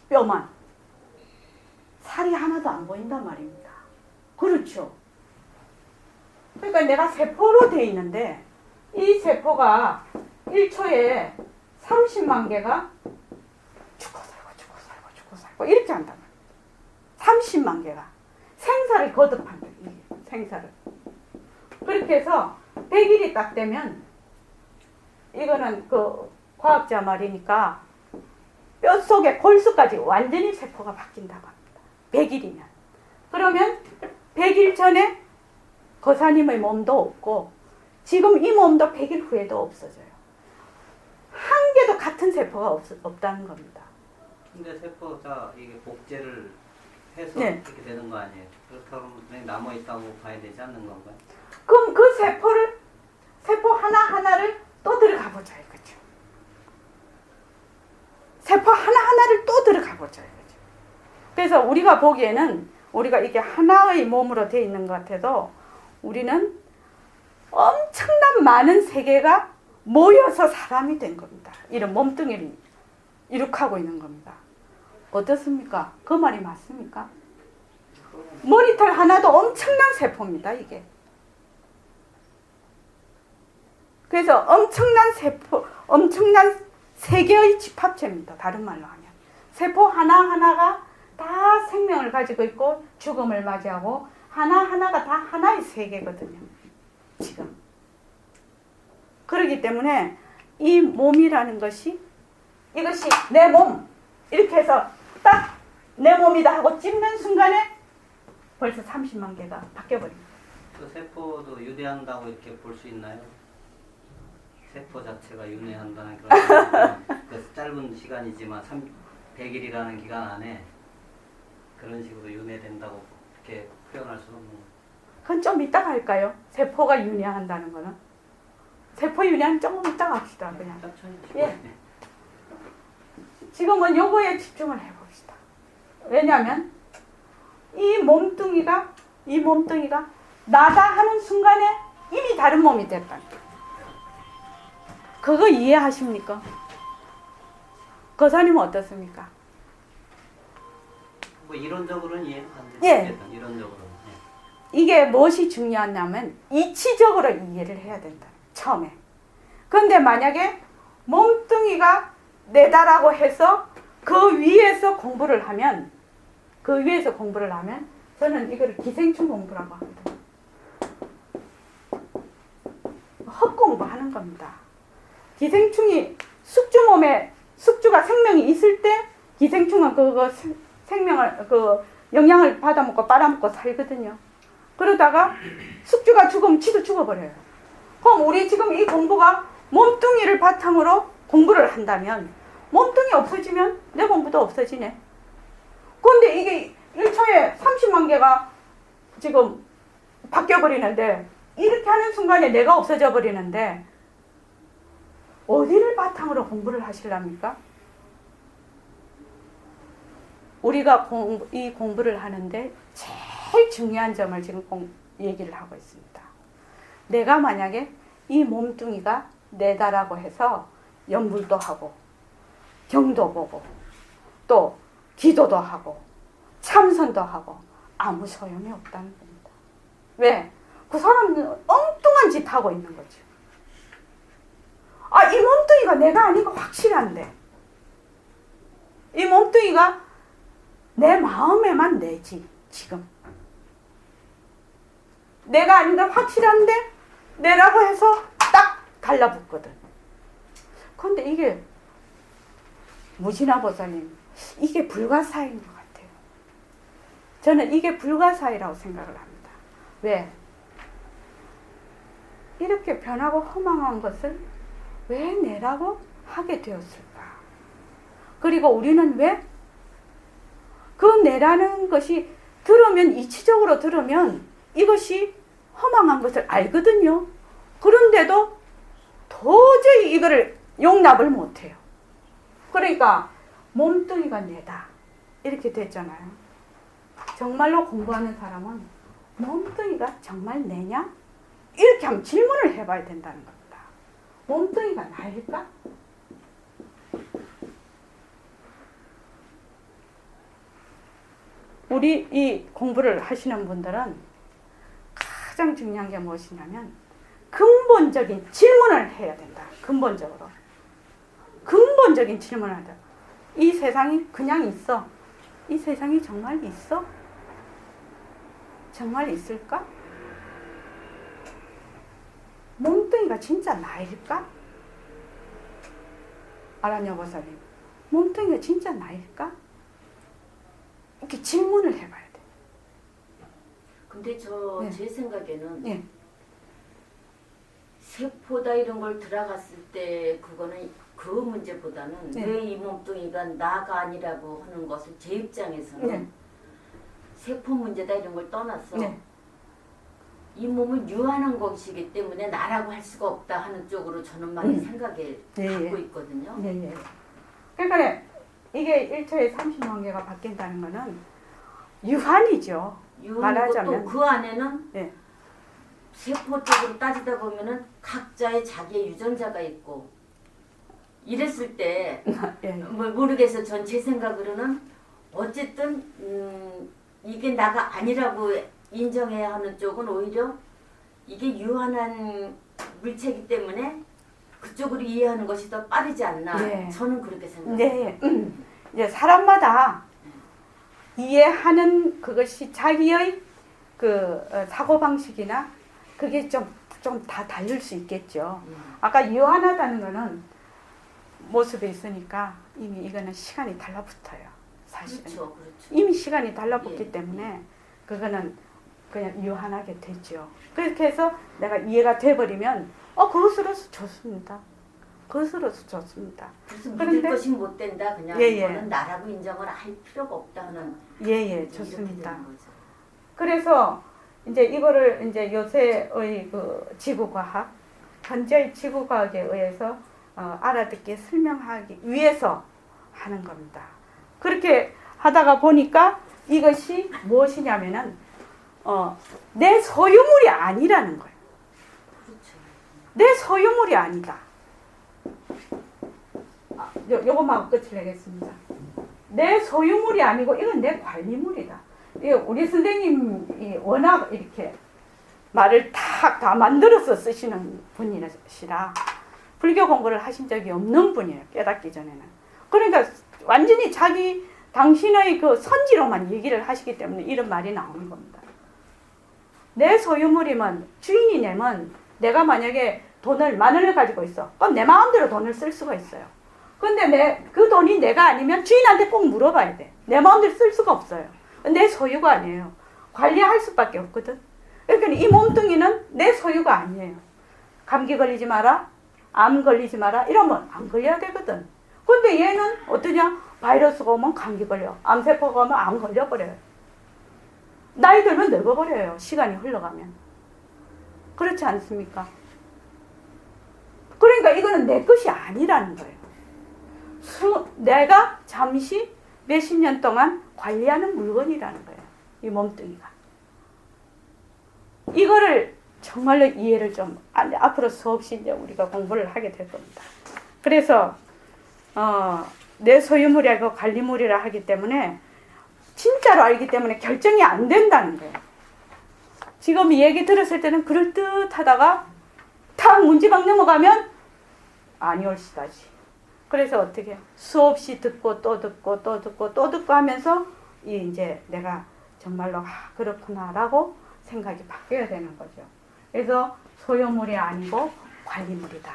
뼈만. 살이 하나도 안 보인단 말입니다. 그렇죠. 그러니까 내가 세포로 되어 있는데 이 세포가 1초에 30만 개가 죽고 살고 이렇게 한단 말이에요. 30만 개가. 생사를 거듭한다. 생사를. 그렇게 해서 100일이 딱 되면 이거는 그 과학자 말이니까 뼛속에 골수까지 완전히 세포가 바뀐다고 합니다. 100일이면. 그러면 100일 전에 거사님의 몸도 없고 지금 이 몸도 100일 후에도 없어져요. 한 개도 같은 세포가 없다는 겁니다. 근데 세포가 이게 복제를 해서 네. 그렇게 되는 거 아니에요? 그렇다면 그냥 남아있다고 봐야 되지 않는 건가요? 그럼 그 세포 하나하나를 또 들어가 보자 이거죠. 세포 하나하나를 또 들어가 보자 이거죠. 그래서 우리가 보기에는 우리가 이게 하나의 몸으로 되어 있는 것 같아도 우리는 엄청난 많은 세계가 모여서 사람이 된 겁니다. 이런 몸뚱이를 이룩하고 있는 겁니다. 어떻습니까? 그 말이 맞습니까? 머리털 하나도 엄청난 세포입니다, 이게. 그래서 엄청난 세포, 엄청난 세계의 집합체입니다. 다른 말로 하면. 세포 하나하나가 다 생명을 가지고 있고 죽음을 맞이하고 하나하나가 다 하나의 세계거든요. 지금. 그렇기 때문에 이 몸이라는 것이 이것이 내 몸 이렇게 해서 딱 내 몸이다 하고 찝는 순간에 벌써 30만 개가 바뀌어버립니다. 그 세포도 유대한다고 이렇게 볼 수 있나요? 세포 자체가 윤회한다는 그런 그 짧은 시간이지만 100일이라는 기간 안에 그런 식으로 윤회된다고 그렇게 표현할 수는 없는 그건 좀 이따가 할까요? 세포가 윤회한다는 거는. 세포 윤회는 조금 이따가 합시다. 그냥. 예. 지금은 요거에 집중을 해봅시다. 왜냐하면 이 몸뚱이가 나다 하는 순간에 이미 다른 몸이 됐다. 그거 이해하십니까? 거사님은 어떻습니까? 뭐 이론적으로는 이해가 안 되죠. 예. 어쨌든 이론적으로는. 이게 무엇이 중요하냐면 이치적으로 이해를 해야 된다. 처음에. 그런데 만약에 몸뚱이가 내다라고 해서 그 위에서 공부를 하면 저는 이거를 기생충 공부라고 합니다. 헛공부하는 겁니다. 기생충이 숙주가 생명이 있을 때 기생충은 그거 영양을 받아먹고 빨아먹고 살거든요. 그러다가 숙주가 죽으면 지도 죽어버려요. 그럼 우리 지금 이 공부가 몸뚱이를 바탕으로 공부를 한다면 몸뚱이 없어지면 내 공부도 없어지네. 그런데 이게 1초에 30만 개가 지금 바뀌어버리는데 이렇게 하는 순간에 내가 없어져 버리는데 어디를 바탕으로 공부를 하시랍니까? 우리가 이 공부를 하는데 제일 중요한 점을 지금 얘기를 하고 있습니다. 내가 만약에 이 몸뚱이가 내다라고 해서 연불도 하고 경도 보고 또 기도도 하고 참선도 하고 아무 소용이 없다는 겁니다. 왜? 그 사람은 엉뚱한 짓 하고 있는 거죠. 이 몸뚱이가 내가 아닌 거 확실한데 이 몸뚱이가 내 마음에만 내지 지금 내가 아닌 거 확실한데 내라고 해서 딱 달라붙거든. 그런데 이게 무진아 보살님 이게 불가사의인 것 같아요. 저는 이게 불가사의라고 생각을 합니다. 왜? 이렇게 변하고 허망한 것을 왜 내라고 하게 되었을까? 그리고 우리는 왜 그 내라는 것이 이치적으로 들으면 이것이 허망한 것을 알거든요. 그런데도 도저히 이거를 용납을 못해요. 그러니까 몸뚱이가 내다 이렇게 됐잖아요. 정말로 공부하는 사람은 몸뚱이가 정말 내냐? 이렇게 한번 질문을 해봐야 된다는 겁니다. 몸뚱이가 나일까? 우리 이 공부를 하시는 분들은 가장 중요한 게 무엇이냐면 근본적인 질문을 해야 된다. 근본적으로. 근본적인 질문을 하자. 이 세상이 그냥 있어? 이 세상이 정말 있어? 정말 있을까? 몸뚱이가 진짜 나일까? 아라냐 보살님, 몸뚱이가 진짜 나일까? 이렇게 질문을 해봐야 돼. 근데 네. 제 생각에는 예. 세포다 이런 걸 들어갔을 때 그거는 그 문제보다는 네. 왜 이 몸뚱이가 나가 아니라고 하는 것을 제 입장에서는 네. 세포 문제다 이런 걸 떠나서 네. 이 몸을 유한한 것이기 때문에 나라고 할 수가 없다 하는 쪽으로 저는 많이 생각을 예, 갖고 예. 있거든요. 예, 예. 그러니까 이게 1초에 30만 개가 바뀐다는 거는 유한이죠. 유한이고 말하자면. 또 그 안에는 예. 세포 쪽으로 따지다 보면은 각자의 자기의 유전자가 있고 이랬을 때 예. 뭘 모르겠어. 전 제 생각으로는 어쨌든 이게 나가 아니라고 인정해야 하는 쪽은 오히려 이게 유한한 물체이기 때문에 그쪽으로 이해하는 것이 더 빠르지 않나. 네. 저는 그렇게 생각해요. 네. 이제 사람마다 이해하는 그것이 자기의 그 사고 방식이나 그게 좀 다 다를 수 있겠죠. 아까 유한하다는 거는 모습에 있으니까 이미 이거는 시간이 달라붙어요. 사실은. 그렇죠. 이미 시간이 달라붙기 예. 때문에 그거는 그냥 유한하게 되죠. 그렇게 해서 내가 이해가 돼버리면 그것으로서 좋습니다. 그것으로 좋습니다. 무슨 그런데- 믿을 것이 못 된다. 그냥 예, 예. 이거는 나라고 인정을 할 필요가 없다는 예예 이렇게 좋습니다. 되는 거죠. 그래서 이제 이거를 이제 요새의 그 지구과학, 현재의 지구과학에 의해서 알아듣게 설명하기 위해서 하는 겁니다. 그렇게 하다가 보니까 이것이 무엇이냐면은 내 소유물이 아니라는 거예요. 그렇죠. 내 소유물이 아니다. 요것만 끝을 내겠습니다. 내 소유물이 아니고 이건 내 관리물이다. 이게 우리 선생님이 워낙 이렇게 말을 다 만들어서 쓰시는 분이시라 불교 공부를 하신 적이 없는 분이에요. 깨닫기 전에는. 그러니까 완전히 당신의 그 선지로만 얘기를 하시기 때문에 이런 말이 나오는 겁니다. 내 소유물이면 주인이 내면 내가 만약에 돈을 10,000원을 가지고 있어. 그럼 내 마음대로 돈을 쓸 수가 있어요. 근데 그 돈이 내가 아니면 주인한테 꼭 물어봐야 돼. 내 마음대로 쓸 수가 없어요. 내 소유가 아니에요. 관리할 수밖에 없거든. 그러니까 이 몸뚱이는 내 소유가 아니에요. 감기 걸리지 마라, 암 걸리지 마라 이러면 안 걸려야 되거든. 근데 얘는 어떠냐? 바이러스가 오면 감기 걸려, 암세포가 오면 암 걸려버려요. 나이 들면 늙어버려요. 시간이 흘러가면. 그렇지 않습니까? 그러니까 이거는 내 것이 아니라는 거예요. 내가 잠시 몇십 년 동안 관리하는 물건이라는 거예요. 이 몸뚱이가. 이거를 정말로 이해를 좀 앞으로 수없이 이제 우리가 공부를 하게 될 겁니다. 그래서 내 소유물이 아니고 관리물이라 하기 때문에 진짜로 알기 때문에 결정이 안 된다는 거예요. 지금 이 얘기 들었을 때는 그럴듯하다가 탁 문지방 넘어가면 아니올시다지. 그래서 어떻게 수없이 듣고 또 듣고 또 듣고 또 듣고 하면서 이제 내가 정말로 그렇구나라고 생각이 바뀌어야 되는 거죠. 그래서 소유물이 아니고 관리물이다.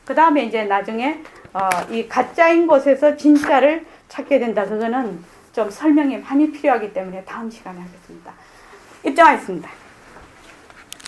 그 다음에 이제 나중에 이 가짜인 곳에서 진짜를 찾게 된다. 그거는 좀 설명이 많이 필요하기 때문에 다음 시간에 하겠습니다. 입장하겠습니다.